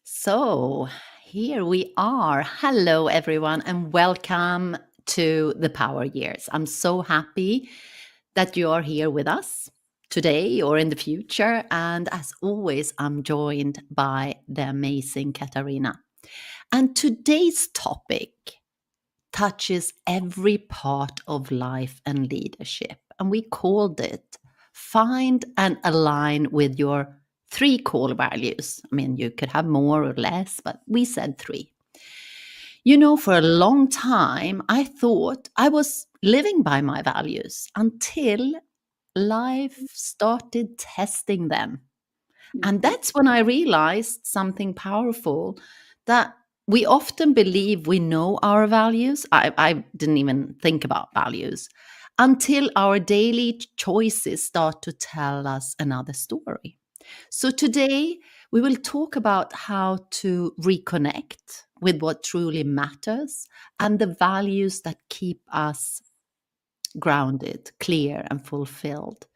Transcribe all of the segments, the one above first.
So here we are. Hello, everyone, and welcome to the Power Years. I'm so happy that you are here with us today or in the future. And as always, I'm joined by the amazing Katarina. And today's topic touches every part of life and leadership. And we called it Find and Align with Your Three Core Values. I mean, you could have more or less, but we said three. For a long time, I thought I was living by my values until life started testing them. And that's when I realized something powerful, that we often believe we know our values. I didn't even think about values until our daily choices start to tell us another story. So today we will talk about how to reconnect with what truly matters and the values that keep us grounded, clear, and fulfilled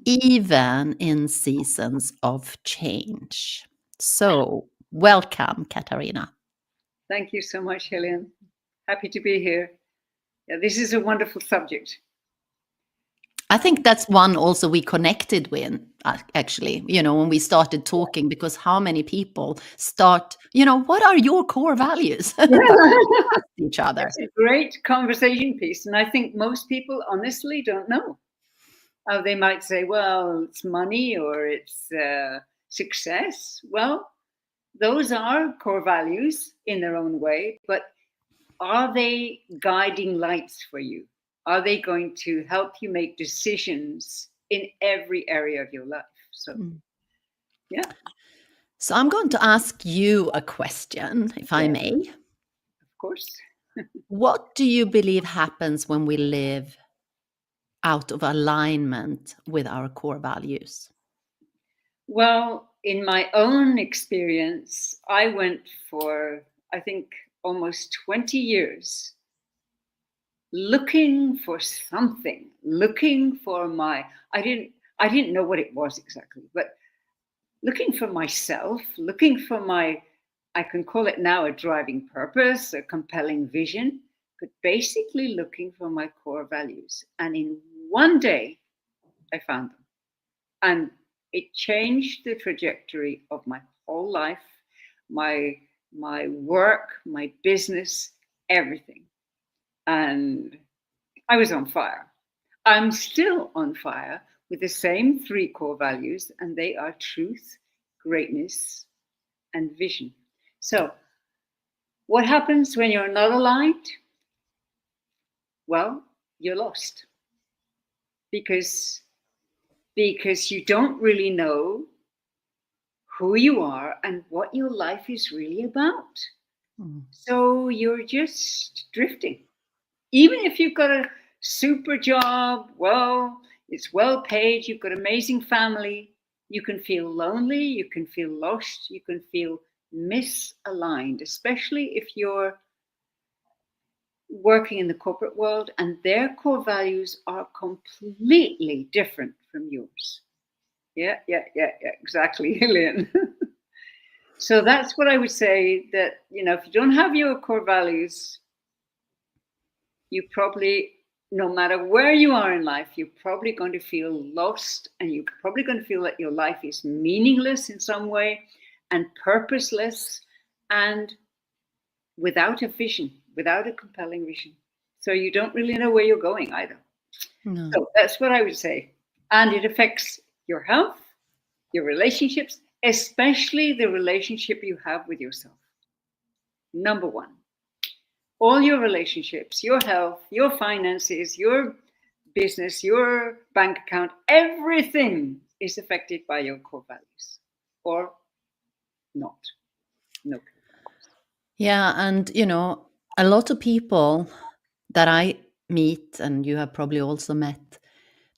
even in seasons of change. So, welcome, Katarina. Thank you so much, Helene. Happy to be here. Yeah, this is a wonderful subject. I think that's one also we connected with, actually, when we started talking, because how many people start, what are your core values? Yeah. But each other. It's a great conversation piece. And I think most people honestly don't know. They might say, well, it's money or it's success. Well, those are core values in their own way, but are they guiding lights for you? Are they going to help you make decisions in every area of your life? So, yeah, So, I'm going to ask you a question, if I yeah, may. of course. What do you believe happens when we live out of alignment with our core values? Well, in my own experience, I went for, I think, almost 20 years looking for something, looking for I didn't know what it was exactly, but looking for myself, looking for I can call it now a driving purpose, a compelling vision, but basically looking for my core values. And in one day, I found them. And it changed the trajectory of my whole life, my my work, my business, everything. And I was on fire. I'm still on fire with the same three core values, and they are truth, greatness, and vision. So, what happens when you're not aligned? Well, you're lost because you don't really know who you are and what your life is really about. So you're just drifting. Even if you've got a super job, well, it's well paid, you've got amazing family, you can feel lonely, you can feel lost, you can feel misaligned, especially if you're working in the corporate world and their core values are completely different from yours. Yeah, exactly, Helene. So that's what I would say, that, if you don't have your core values, you probably, no matter where you are in life, you're probably going to feel lost, and you're probably going to feel that your life is meaningless in some way and purposeless and without a vision, without a compelling vision. So you don't really know where you're going either. No. So that's what I would say. And it affects your health, your relationships, especially the relationship you have with yourself. Number one, all your relationships, your health, your finances, your business, your bank account, everything is affected by your core values or not. No. Yeah. And, a lot of people that I meet, and you have probably also met,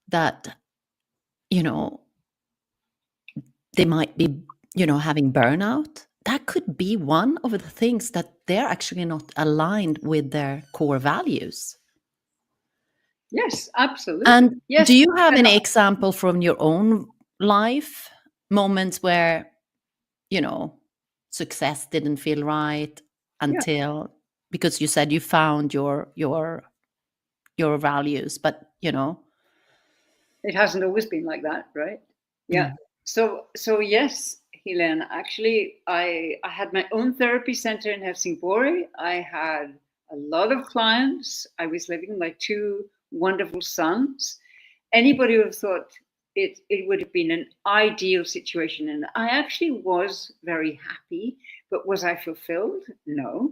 that, you know, they might be, having burnout. That could be one of the things that they're actually not aligned with their core values. Yes, absolutely. And Yes. do you have any example from your own life, moments where, you know, success didn't feel right Yeah, until, because you said you found your values, but it hasn't always been like that, right? Yeah. mm, So yes, Helene, actually I had my own therapy center in Helsingborg. I had a lot of clients. I was living with my two wonderful sons. Anybody would have thought it would have been an ideal situation. And I actually was very happy, but was I fulfilled? No.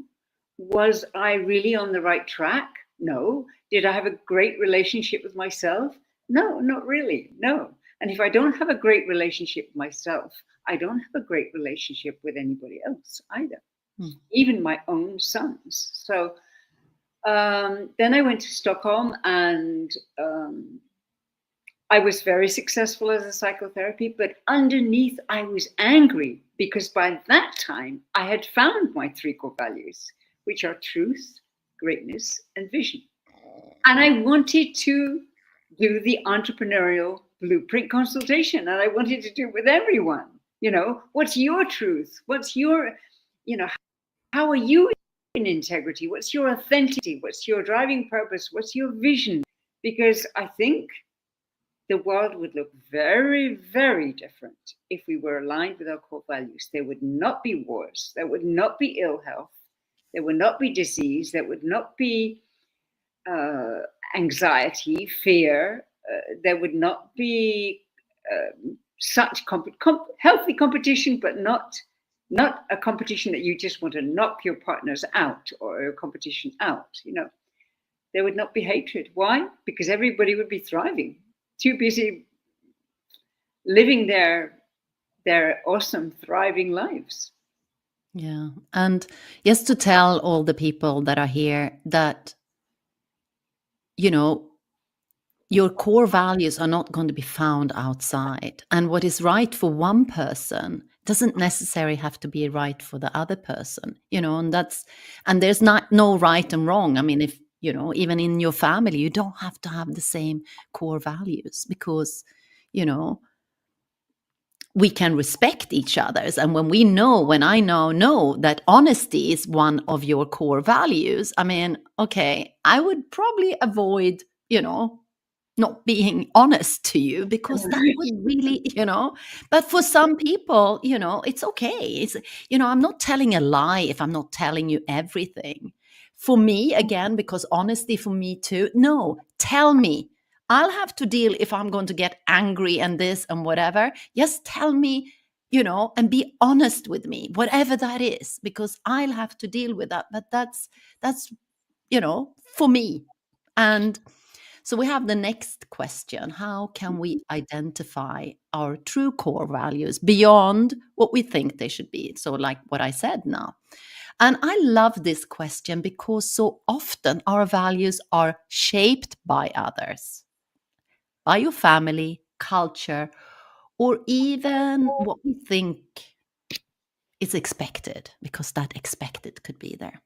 Was I really on the right track? No. Did I have a great relationship with myself? No, not really. No. And if I don't have a great relationship with myself, I don't have a great relationship with anybody else either, mm, even my own sons. So then I went to Stockholm, and I was very successful as a psychotherapy, but underneath I was angry because by that time I had found my three core values, which are truth, greatness, and vision. And I wanted to do the entrepreneurial blueprint consultation, and I wanted to do it with everyone. What's your truth? What's your, you know, how are you in integrity? What's your authenticity? What's your driving purpose? What's your vision? Because I think the world would look very, very different if we were aligned with our core values. There would not be wars. There would not be ill health. There would not be disease. There would not be uh, anxiety, fear. There would not be such healthy competition, but not a competition that you just want to knock your partners out or a competition out. There would not be hatred. Why? Because everybody would be thriving, too busy living their awesome, thriving lives. yeah. And just to tell all the people that are here that you know your core values are not going to be found outside, and what is right for one person doesn't necessarily have to be right for the other person, and there's not no right and wrong. I mean, if even in your family, you don't have to have the same core values, because you know we can respect each other's. And when I now know that honesty is one of your core values, I mean, okay, I would probably avoid not being honest to you, because that would really, but for some people, it's okay. I'm not telling a lie if I'm not telling you everything. For me, again, because honesty for me too, no, tell me. I'll have to deal if I'm going to get angry and this and whatever. Just tell me, and be honest with me, whatever that is, because I'll have to deal with that. But that's for me. And so we have the next question. How can we identify our true core values beyond what we think they should be? So, like what I said now. And I love this question because so often our values are shaped by others, by your family, culture, or even what we think is expected, because that expected could be there.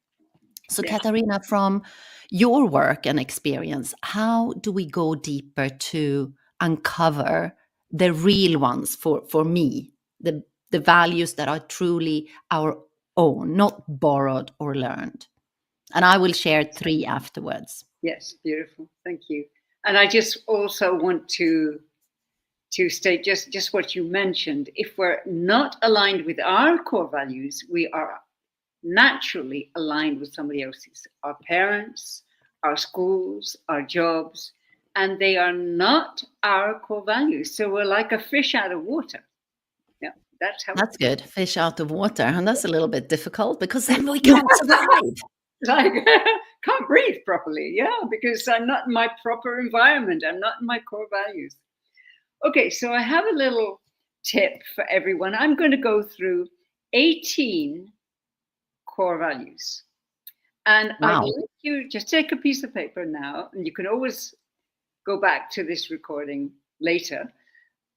So, Yeah. Katarina, from your work and experience, how do we go deeper to uncover the real ones for me, the values that are truly our own, not borrowed or learned? And I will share three afterwards. Yes, beautiful. Thank you. And I just also want to state just what you mentioned. If we're not aligned with our core values, we are naturally aligned with somebody else's, our parents, our schools, our jobs, and they are not our core values. So we're like a fish out of water. Yeah, that's how That's good. Fish out of water. And that's a little bit difficult, because then we can't survive. like can't breathe properly. Yeah, because I'm not in my proper environment. I'm not in my core values. Okay, so I have a little tip for everyone. I'm going to go through 18 core values. And I'd Wow. like you just take a piece of paper now, and you can always go back to this recording later.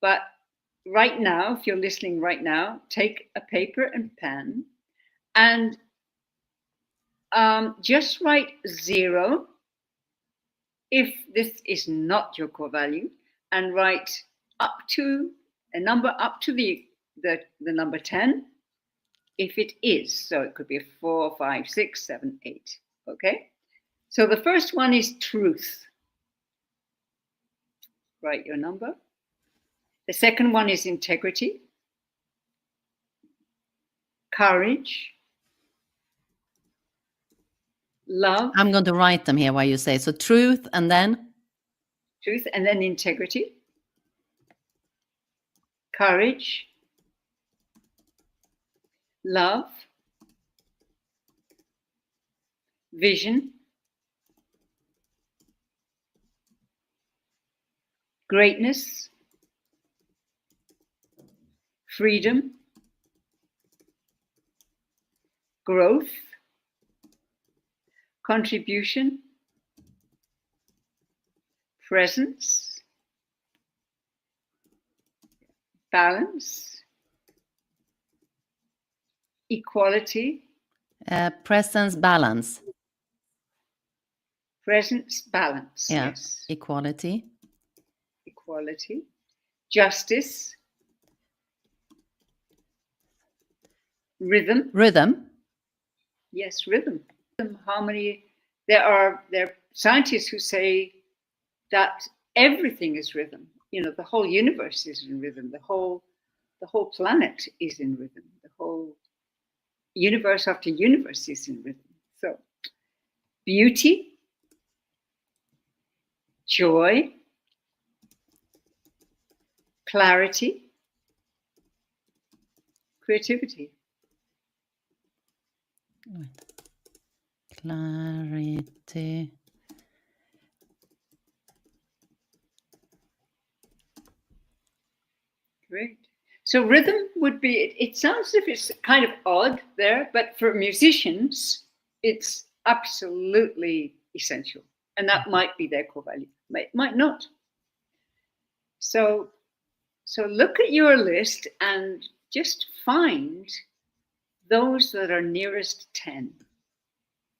But right now, if you're listening right now, take a paper and pen and just write 0 if this is not your core value, and write up to a number up to the number 10 if it is. So it could be a 4, 5, 6, 7, 8. Okay? So the first one is truth. Write your number. The second one is integrity, courage, love. I'm going to write them here while you say. So truth and then? Truth and then integrity, courage, love, vision, greatness, freedom, growth, contribution, presence, balance, equality. Presence, balance. Presence, balance. Yeah. Yes. Equality. Equality. Justice. Rhythm. Rhythm. Yes, rhythm. Harmony. There are scientists who say that everything is rhythm. You know, the whole universe is in rhythm. The whole planet is in rhythm. The whole universe after universe is in rhythm. So, beauty, joy, clarity, creativity. Clarity. Great. So rhythm would be, it sounds as if it's kind of odd there, but for musicians, it's absolutely essential. And that might be their core value, might not. So look at your list and just find those that are nearest 10.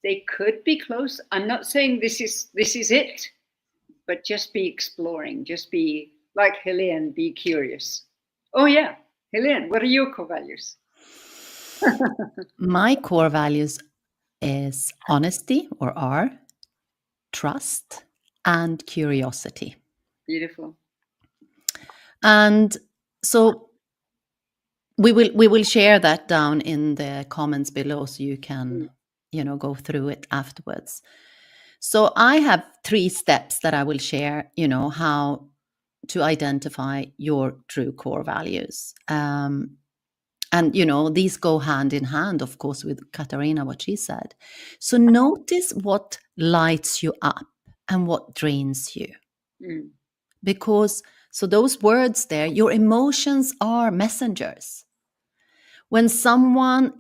They could be close. I'm not saying this is it, but just be exploring. Just be like Helene, be curious. Oh yeah, Helene, what are your core values? My core values is honesty, or are, trust, and curiosity. Beautiful. And so we will share that down in the comments below, so you can go through it afterwards. So I have 3 steps that I will share, how to identify your true core values. And these go hand in hand, of course, with Katarina, what she said. So notice what lights you up and what drains you. Because, so those words there, your emotions are messengers. When someone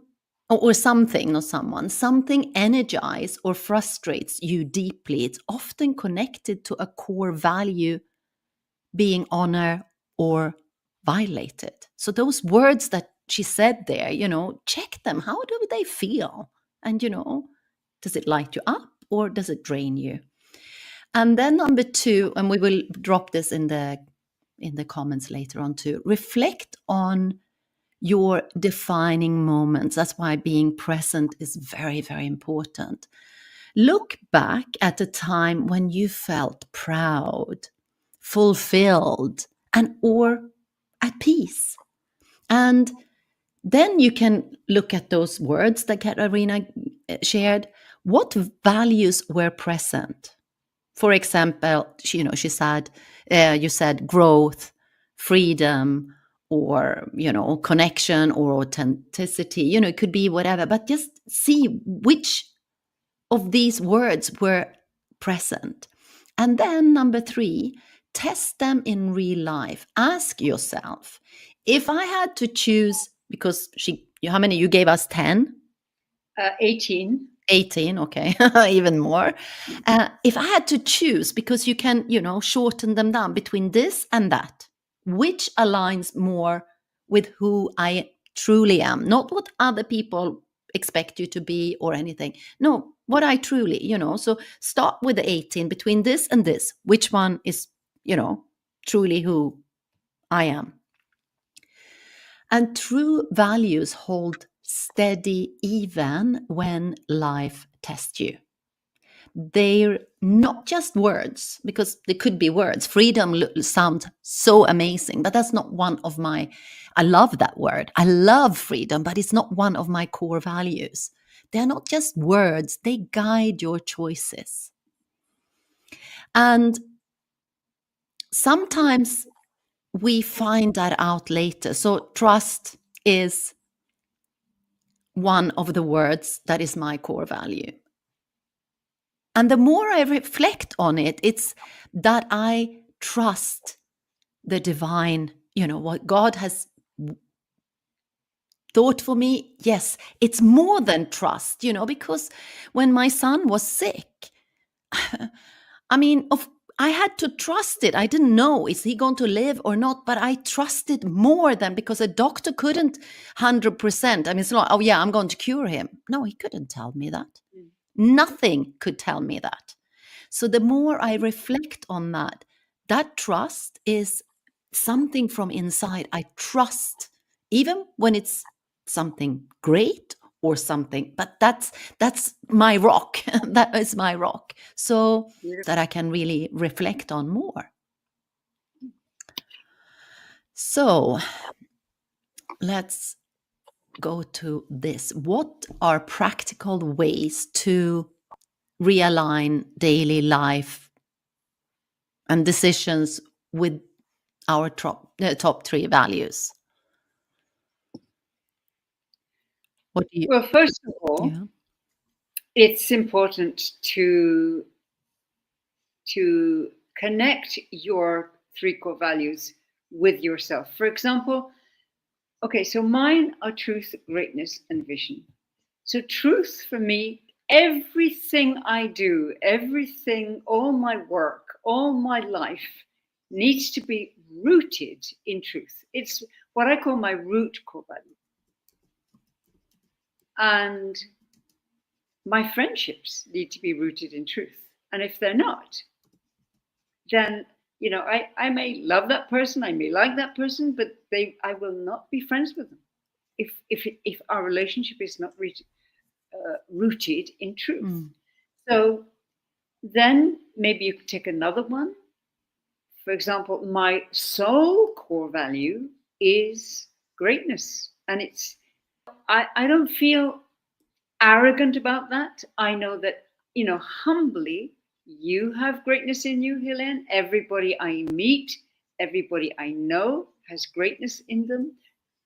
or something, not someone, something energizes or frustrates you deeply, it's often connected to a core value being honored or violated. So those words that she said there, check them. How do they feel? And, does it light you up or does it drain you? And then number 2, and we will drop this in the comments later on too, reflect on your defining moments. That's why being present is very, very important. Look back at a time when you felt proud, fulfilled, and or at peace. And then you can look at those words that Katarina shared. What values were present? For example, she said, you said growth, freedom, or connection or authenticity. It could be whatever, but just see which of these words were present. And then number 3, test them in real life. Ask yourself, if I had to choose, because how many you gave us? 10? 18. 18, okay, even more. If I had to choose, because you can, shorten them down between this and that, which aligns more with who I truly am, not what other people expect you to be or anything. No, what I truly, so start with the 18, between this and this, which one is, truly who I am. And true values hold steady even when life tests you. They're not just words, because they could be words. Freedom sounds so amazing, but that's not one of my, I love that word. I love freedom, but it's not one of my core values. They're not just words, they guide your choices. And sometimes we find that out later. So trust is one of the words that is my core value. And the more I reflect on it, it's that I trust the divine, what God has thought for me. Yes, it's more than trust, because when my son was sick, I mean, I had to trust it. I didn't know, is he going to live or not? But I trusted more than, because a doctor couldn't 100%. I mean, it's not, oh yeah, I'm going to cure him. No, he couldn't tell me that. Nothing could tell me that. So the more I reflect on that, that trust is something from inside. I trust, even when it's something great or something, but that's my rock. That is my rock. So that I can really reflect on more. So let's go to this. What are practical ways to realign daily life and decisions with our top three values? What do you? Well, first of all, Yeah. it's important to connect your three core values with yourself. For example, okay, so mine are truth, greatness, and vision. So truth for me, everything I do, everything, all my work, all my life needs to be rooted in truth. It's what I call my root core value. And my friendships need to be rooted in truth. And if they're not, then I may love that person, I may like that person, but I will not be friends with them if our relationship is not rooted in truth. So then maybe you could take another one. For example, my soul core value is greatness, and I don't feel arrogant about that. I know that, humbly, you have greatness in you, Helene. Everybody I meet, everybody I know has greatness in them,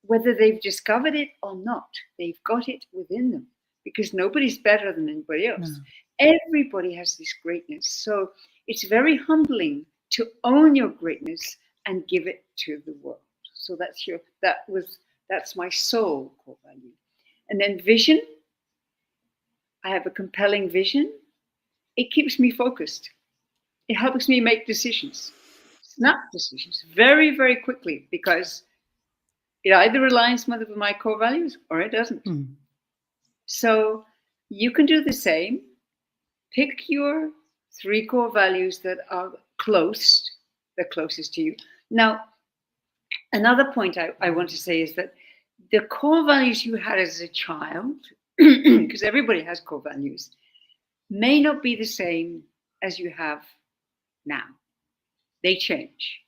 whether they've discovered it or not. They've got it within them, because nobody's better than anybody else. No. Everybody has this greatness. So it's very humbling to own your greatness and give it to the world. So that's my soul core value. And then vision. I have a compelling vision. It keeps me focused. It helps me make decisions, snap decisions very, very quickly, because it either aligns with my core values or it doesn't. So you can do the same. Pick your three core values that are the closest to you. Now, another point I want to say is that the core values you had as a child, because everybody has core values, may not be the same as you have now. They change.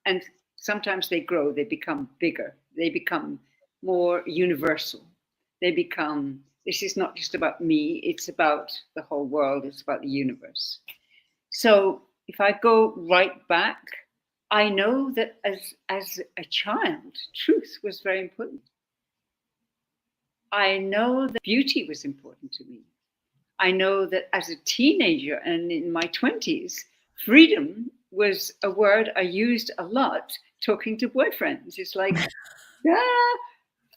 And sometimes they grow, they become bigger, they become more universal. This is not just about me, it's about the whole world, it's about the universe. So if I go right back, I know that as a child, truth was very important. I know that beauty was important to me. I know that as a teenager and in my 20s, freedom was a word I used a lot talking to boyfriends. It's like,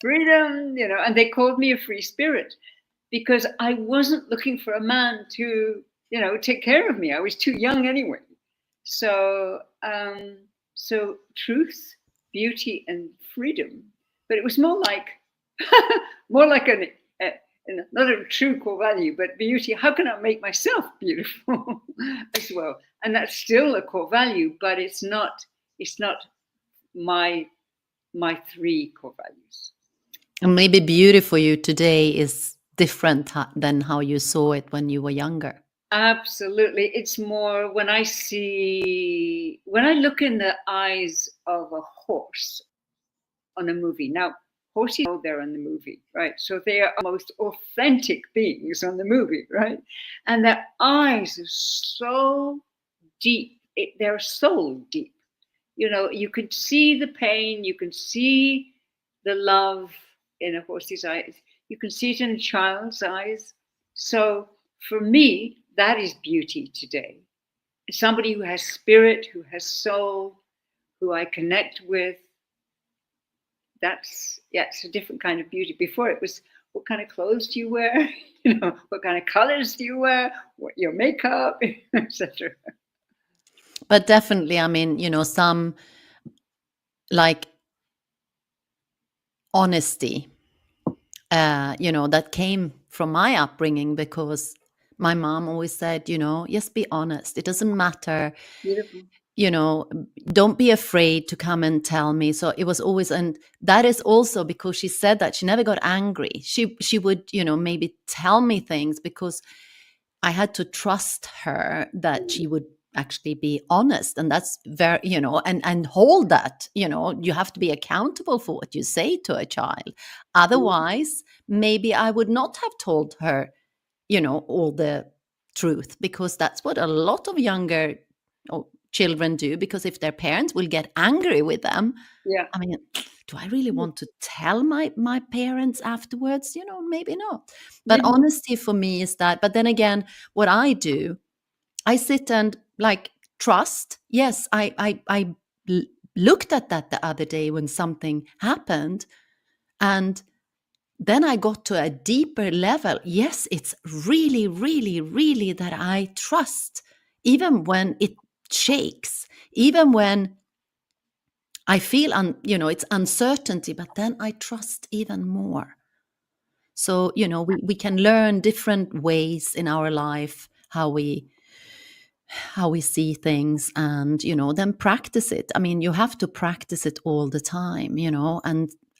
freedom, and they called me a free spirit, because I wasn't looking for a man to, take care of me. I was too young anyway. So, so truth, beauty, and freedom. But it was more like not a true core value, but beauty. How can I make myself beautiful as well? And that's still a core value, but it's not my three core values. And maybe beauty for you today is different than how you saw it when you were younger. Absolutely. It's more when I look in the eyes of a horse on a movie. Now, horses know they're in the movie, right? So they are most authentic beings on the movie, right? And their eyes are so deep. They're soul deep. You know, you can see the pain, you can see the love in a horse's eyes, you can see it in a child's eyes. So for me, that is beauty today. Somebody who has spirit, who has soul, who I connect with. That's, yeah, it's a different kind of beauty. Before it was, what kind of clothes do you wear? You know, what kind of colors do you wear? What your makeup, etc. But definitely, I mean, some like honesty, that came from my upbringing because my mom always said, just be honest. It doesn't matter, Beautiful. you know, don't be afraid to come and tell me. So it was always, and that is also because she said that she never got angry. She would, maybe tell me things because I had to trust her that she would actually be honest. And that's very, and hold that, you have to be accountable for what you say to a child. Otherwise, maybe I would not have told her, all the truth, because that's what a lot of younger children do. Because if their parents will get angry with them, Yeah. I mean, do I really want to tell my parents afterwards? Maybe not. But Maybe. honesty for me is that. But then again, what I do, I sit and like trust. Yes, I looked at that the other day when something happened, and then I got to a deeper level. Yes, it's really, really, really that I trust, even when it shakes, even when I feel, it's uncertainty, but then I trust even more. So, we can learn different ways in our life how we see things, and then practice it. I mean, you have to practice it all the time,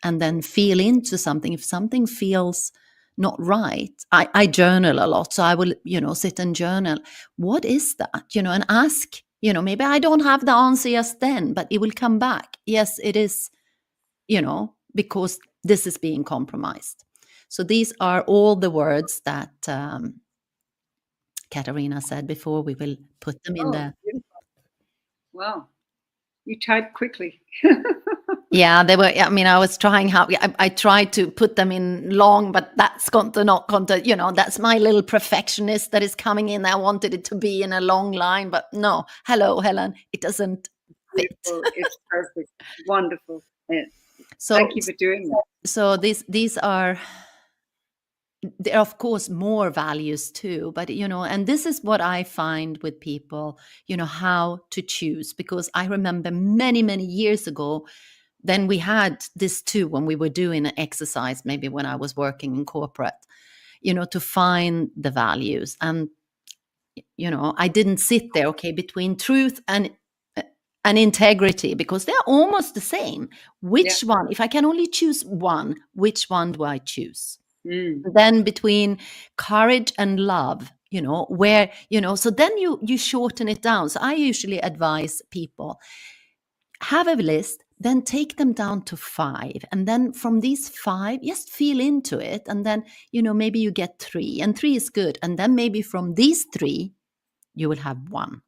and then feel into something. If something feels not right, I journal a lot, so I will sit and journal. What is that? And ask. Maybe I don't have the answer just then, but it will come back. Yes, it is, because this is being compromised. So these are all the words that Katarina said before. We will put them in Oh, the. beautiful. Wow. You type quickly. Yeah, they were. I mean, I was trying how I tried to put them in long, but that's not going to. That's my little perfectionist that is coming in. I wanted it to be in a long line, but no. Hello, Helen. It doesn't fit. Beautiful. It's perfect. Wonderful. Yeah. So, Thank you for doing that. so these are, there are of course more values too, but and this is what I find with people, how to choose. Because I remember many, many years ago, then we had this too when we were doing an exercise, maybe when I was working in corporate, to find the values. And I didn't sit there, okay, between truth and integrity, because they're almost the same. Yeah. Which one, if I can only choose one, which one do I choose? Mm. Then between courage and love, where, so then you shorten it down. So I usually advise people, have a list, then take them down to 5, and then from these 5, just feel into it. And then maybe you get 3, and 3 is good. And then maybe from these 3 you will have 1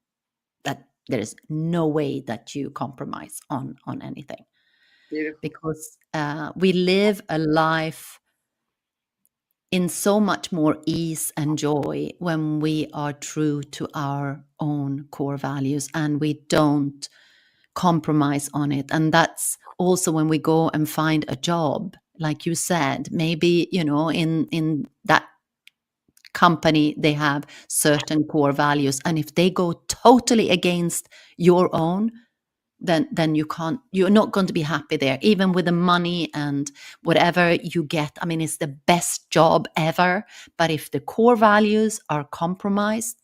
that there is no way that you compromise on anything. Beautiful. Because we live a life in so much more ease and joy when we are true to our own core values and we don't compromise on it. And that's also when we go and find a job, like you said, maybe in that company they have certain core values, and if they go totally against your own, then you're not going to be happy there, even with the money and whatever you get. I mean, it's the best job ever, but if the core values are compromised,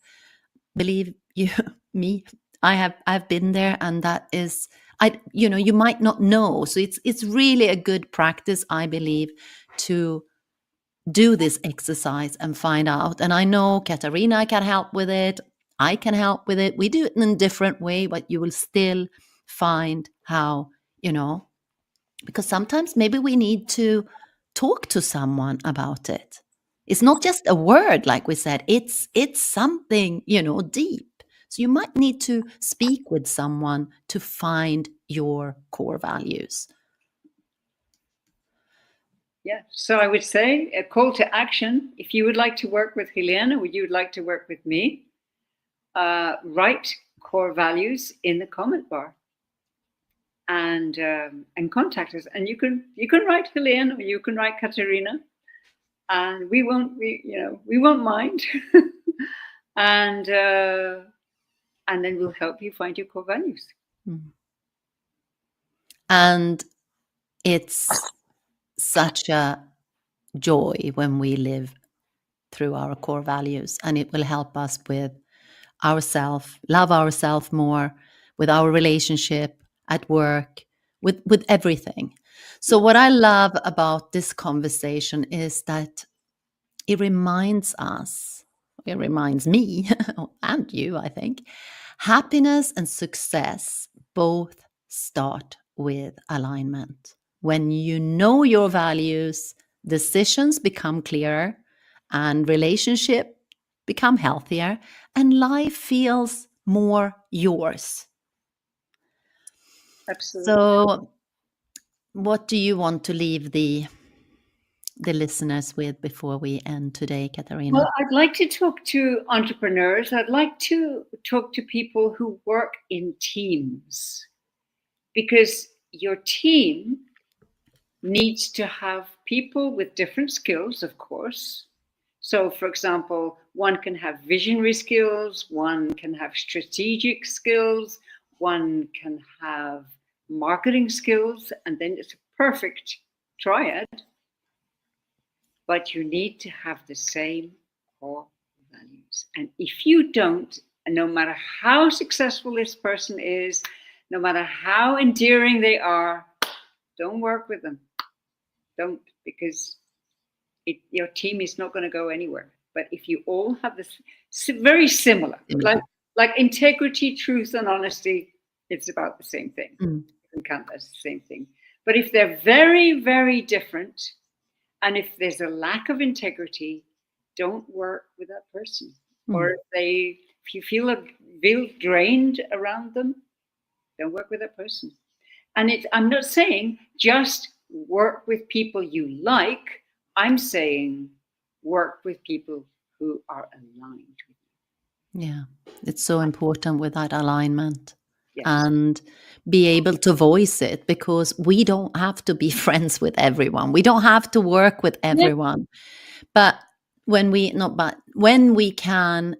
believe you me, I've been there, and that is, you might not know. So it's really a good practice, I believe, to do this exercise and find out. And I know Katarina can help with it. I can help with it. We do it in a different way, but you will still find how, because sometimes maybe we need to talk to someone about it. It's not just a word, like we said, it's something, deep. So you might need to speak with someone to find your core values. Yeah. So I would say a call to action. If you would like to work with Helene or you would like to work with me, write core values in the comment bar and contact us. And you can write Helene or you can write Katarina, and we won't mind. and then we'll help you find your core values. And it's such a joy when we live through our core values, and it will help us with love ourselves more, with our relationship at work, with everything. So what I love about this conversation is that it reminds me and you, I think, happiness and success both start with alignment. When you know your values, decisions become clearer and relationship become healthier and life feels more yours. Absolutely. So what do you want to leave the listeners with before we end today, Katarina? Well, I'd like to talk to entrepreneurs. I'd like to talk to people who work in teams, because your team needs to have people with different skills, of course. So, for example, one can have visionary skills, one can have strategic skills, one can have marketing skills, and then it's a perfect triad. But you need to have the same core values. And if you don't, and no matter how successful this person is, no matter how endearing they are, don't work with them. Don't, because your team is not going to go anywhere. But if you all have this very similar, like integrity, truth, and honesty, it's about the same thing. You can count that as the same thing. But if they're very, very different, and if there's a lack of integrity, don't work with that person. Or if you feel drained around them, don't work with that person. And I'm not saying just work with people you like. I'm saying work with people who are aligned with you. Yeah, it's so important with that alignment. Yes. And be able to voice it, because we don't have to be friends with everyone. We don't have to work with everyone. But when we can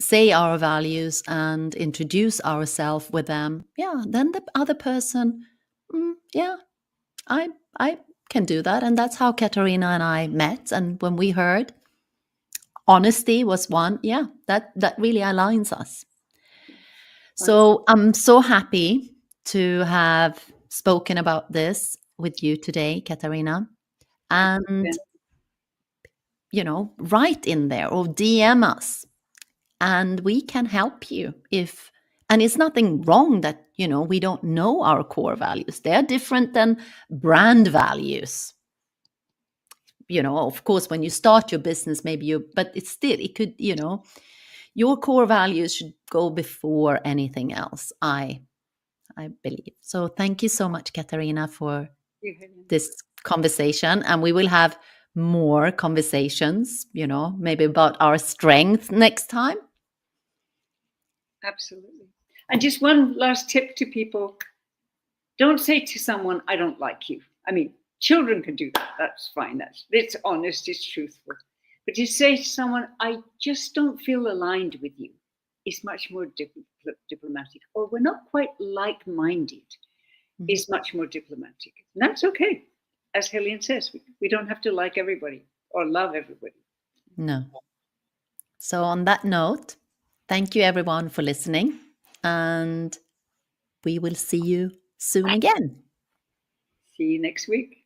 say our values and introduce ourselves with them, then the other person, I can do that. And that's how Katarina and I met. And when we heard honesty was one, that really aligns us. So I'm so happy to have spoken about this with you today, Katarina. And, write in there or DM us and we can help you and it's nothing wrong that, we don't know our core values. They're different than brand values. Of course, when you start your business, but it's still, it could, your core values should go before anything else, I believe. So thank you so much, Katarina, for this conversation. And we will have more conversations, maybe about our strength next time. Absolutely. And just one last tip to people. Don't say to someone, I don't like you. I mean, children can do that. That's fine. It's honest, it's truthful. But to say to someone, I just don't feel aligned with you, is much more diplomatic. Or we're not quite like-minded, is much more diplomatic. And that's okay. As Helene says, we don't have to like everybody or love everybody. No. So on that note, thank you everyone for listening. And we will see you soon again. See you next week.